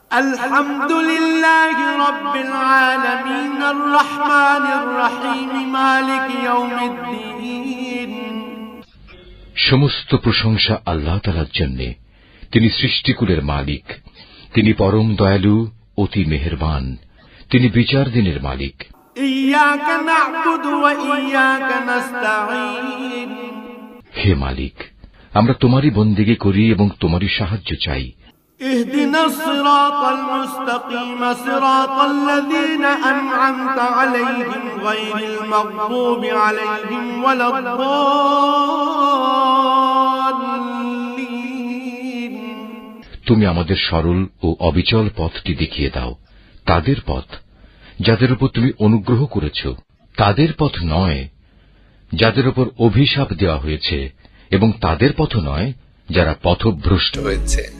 আলহামদুলিল্লাহি রাব্বিল আলামিন আর রহমানির রহিম মালিক ইয়াউমিদ্দিন। সমস্ত প্রশংসা আল্লাহ তাআলার জন্য। তিনি সৃষ্টিকুলের মালিক, তিনি পরম দয়ালু, অতি মেহেরবান, তিনি বিচার দিনের মালিক। ইয়াকা না'বুদু ওয়া ইয়াকা নাস্তাঈন। হে মালিক, আমরা তোমারই বন্দেগী করি এবং তোমারই সাহায্য চাই। ইহদিনাস সিরাতাল মুস্তাকিম সিরাতাল্লাযীনা আন'আমতা আলাইহিম গায়রিল মাগদুবি আলাইহিম ওয়ালাদ-দাল্লিন। তুমি আমাদের সরল ও অবিচল পথটি দেখিয়ে দাও, তাদের পথ যাদের উপর তুমি অনুগ্রহ করেছ, তাদের পথ নয় যাদের উপর অভিশাপ দেওয়া হয়েছে, এবং তাদের পথ নয় যারা পথভ্রষ্ট হয়েছে।